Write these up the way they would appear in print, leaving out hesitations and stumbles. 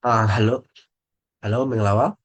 Hello, hello, Minglawa.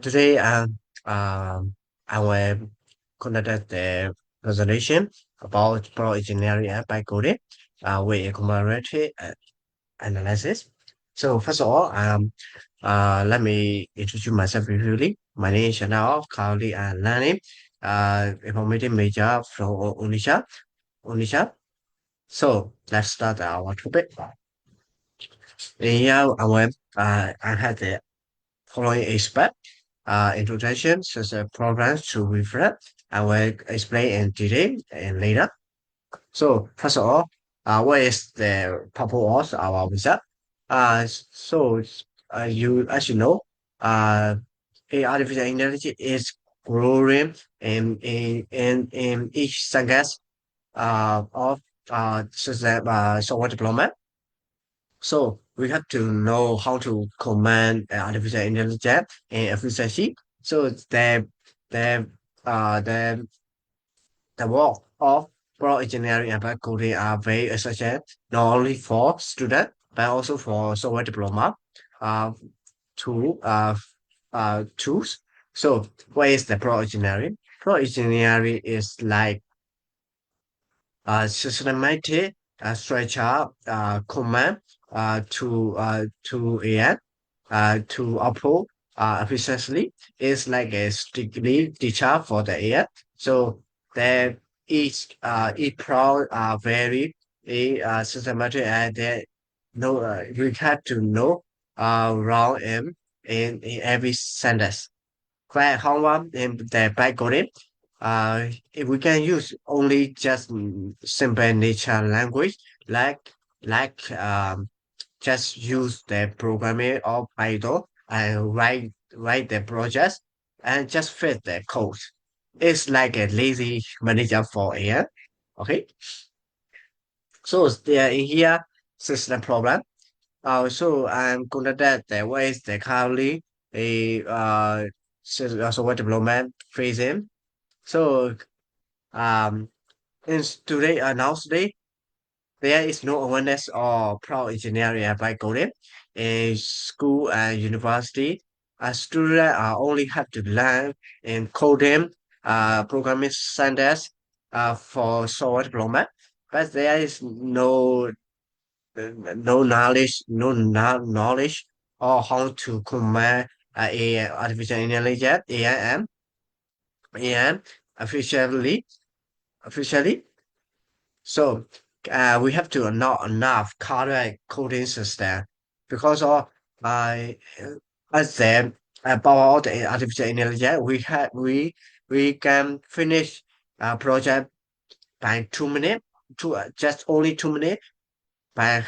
Today, I will conduct the presentation about pro engineering and by coding, with a comparative analysis. So first of all, let me introduce myself briefly. My name is Chanel, currently I'm learning, information major from Unisha. So let's start our topic. Here, I had the following aspect. Introduction, such as programs to reflect. I will explain in detail and later. So first of all, what is the purpose of our result? So as you know, uh, artificial intelligence is growing in each segment of such as software development. So we have to know how to command artificial intelligence and efficiency. So the the work of prompt engineering and applied coding are very essential not only for students but also for software diploma uh tool tools. So what is the prompt engineering? Prompt engineering is like systematic structure command to AI to output efficiently is like a strictly teacher for the AI. So there each prompt are very systematic and they know we have to know round in every sentence. Where however in the backcoding, if we can use only just simple nature language like like just use the programming of Python and write the projects and just fit the code. It's like a lazy manager for AI. Okay, so there in here system problem. So I'm gonna that the way is the currently a software development phasing. So um in today nowadays there is no awareness of prompt engineering by coding in school and university. A student only have to learn in coding, programming standards for software development, but there is no knowledge or how to combine AI, artificial intelligence, AI, officially. So we have to know enough correct coding system because of I as then about the artificial intelligence we can finish a project by 2 minutes, just only 2 minutes by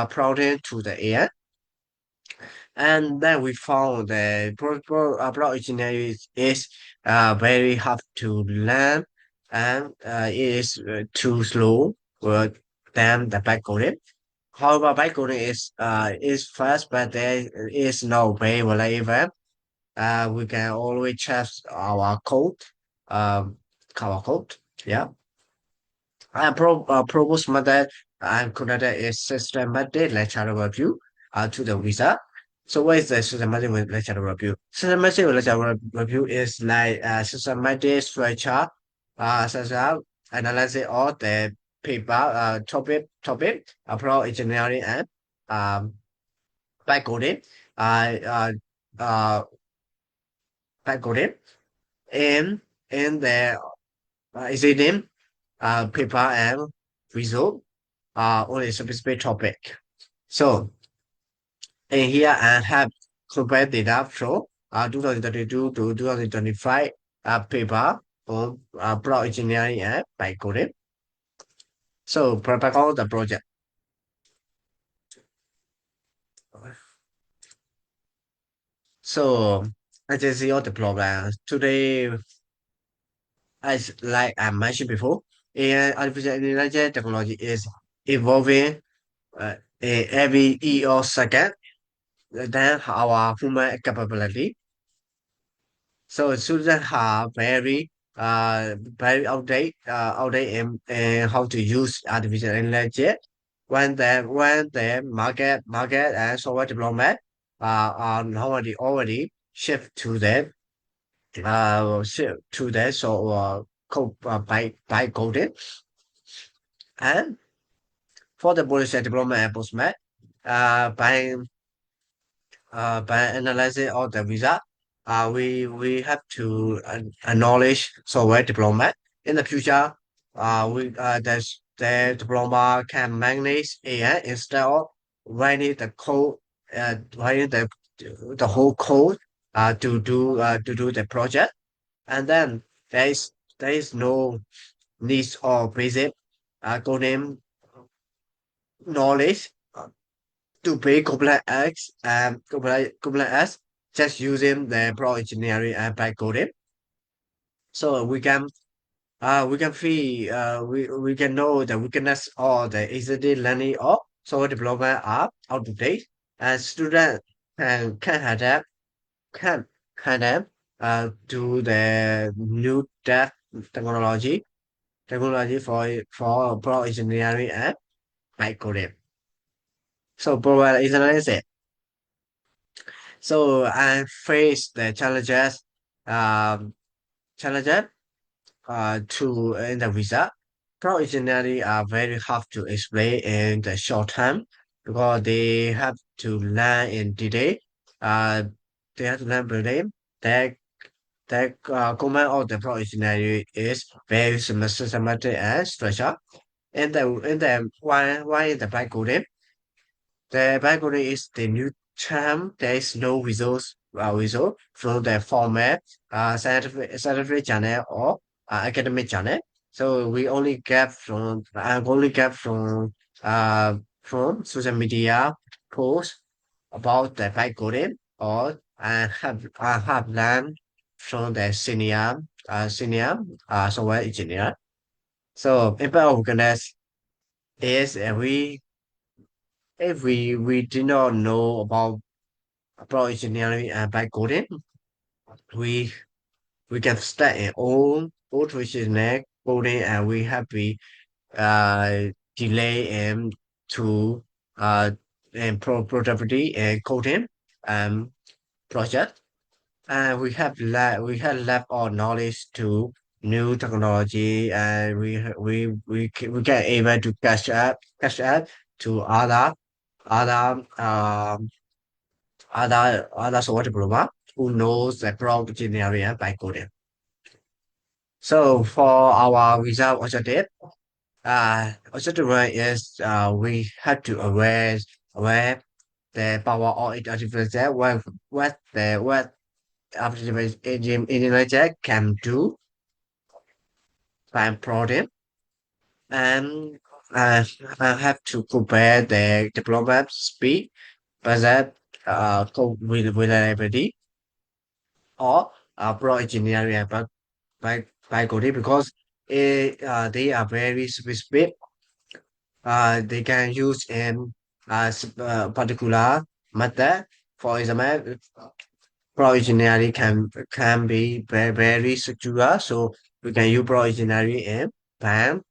prompting to the AI. And then we found the prompt engineering is very hard to learn and it is too slow for them the backcoding. However, backcoding is fast, but there is no way reliable. We can always check um our code. Yeah. And proposed method and connected is systematic lecture review to the visa. So what is the systematic lecture review? Systematic lecture review is like systematic structure, such as analysis of the paper, topic, approach engineering and um, by coding, uh, uh, by coding, and the existing paper and result on a specific topic. So in here I have compared data from 2022 to 2025 paper on prompt engineering and by coding. So protocol the project. So as you see all the problem today, as like I mentioned before, AI artificial intelligence technology is evolving every year or second than our human capability. So students have very outdated in how to use artificial intelligence. when the market and software development are already shift to the so code by coding. And for the policy development and postman uh by by analyzing all the result, we have to acknowledge software development. In the future, the diploma can manage AI instead of writing the code, writing the whole code to do the project. And then there is no needs or basic coding knowledge to be complex complex just using the pro engineering and by coding. So we can see we can know the weakness or the easily learning or software development are out of date, and students can adapt can adapt to the new technology for pro engineering and by coding. So pro engineering is it. So I face the um, challenges to in the visa. Originally are very hard to explain in the short time because they have to learn in detail. Uh, they have to learn building. The command of the originally is very systematic and structured. In the why in the backcoding, the background is the new term. There is no results result from the format, scientific journal or academic journal. So we only get from social media posts about the backcoding or have learned from the senior software engineer. So impact of organize is if we do not know about engineering and by coding, we we can start an old traditional coding and we have to delay to uh productivity and coding um project. And we have left our knowledge to new technology, and we can able to catch up to other other software developer who knows the prompt engineering by coding. So for our result objective, objective one is we have to aware the power of artificial intelligence, what artificial intelligence can do by problem, and I have to compare the development speed, budget, reliability, or pro engineering by coding because they are very specific. They can use in particular method. For example, pro engineering can be very secure, so we can use pro engineering in PAM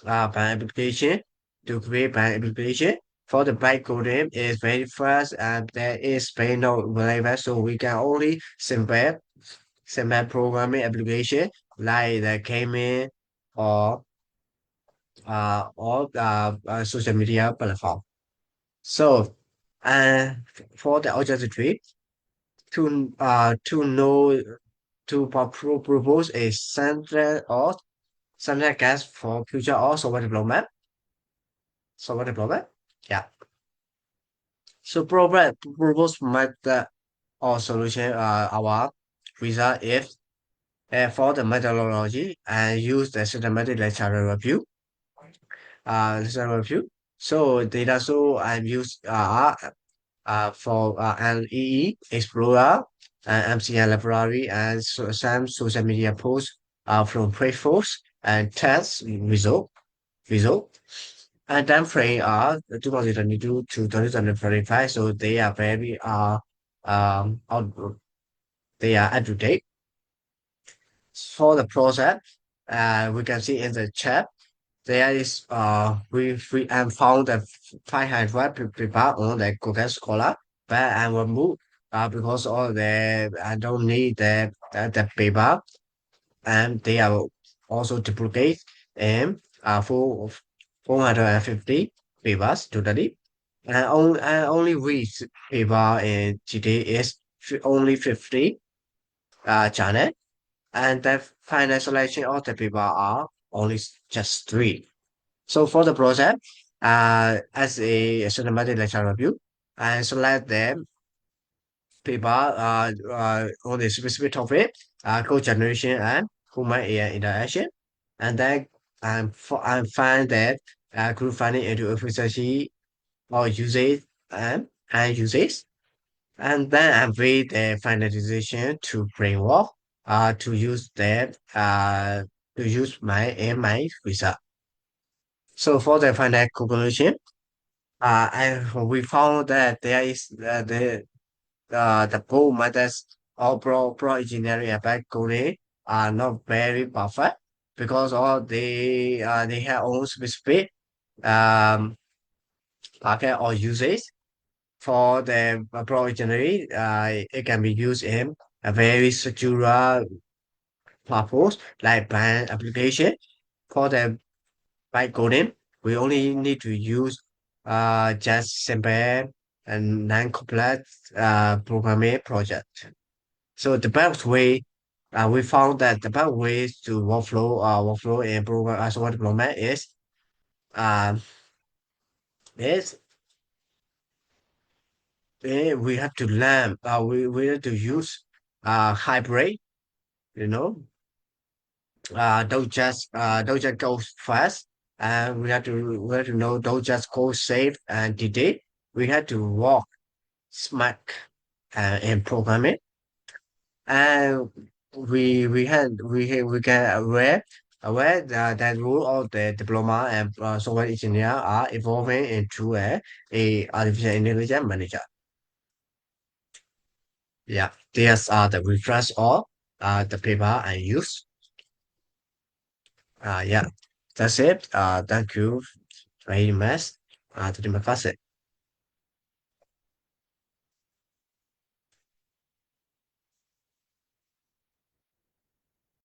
PAM application to create PAM application. For the bytecoding is very fast and there is very no reliable, so we can only simple programming application like the gaming or social media platform. So, for the objective to know propose a central gas for future or software development. Yeah. So propose method or solution our result if for the methodology and use the systematic lecture review. Lecture review. So data so I'm use for an EE Explorer and MCN library and some social media posts from Playforce and test result. And time frame are 2022 to 2025, so they are very out, they are up to date. For the process, we can see in the chat there is we found that 500 people on the Google Scholar, but I will move because all the I don't need the paper, and they are also duplicate and for 450 papers totally. And only read paper in GD is only 50 channel, and the final selection of the paper are only just three. So for the project, as a cinematic lecture review, I select them paper on a specific topic, code generation and human AI interaction, and then I find that group finding into efficiency or usage and usage, and then I read the finalization to framework to use that to use my MI result. So for the final conclusion, we found that there is the poor methods of pro engineering and back coding are not very perfect because all they have own specific um packet or usage. For the pro engineering, it can be used in a very secure purpose like bank application. For the by coding, we only need to use just simple and non-complex programming project. So the best way, we found that the best way to workflow in program software development um, is we have to learn, we have to use hybrid, you know, don't just go fast. And we have to know don't just go safe and delete. We have to walk smart in programming, and we can aware that rule of the diploma and software engineer are evolving into a artificial intelligence manager. Yeah, these are the reference of the paper I use. Yeah, that's it. Thank you very much. Terima kasih.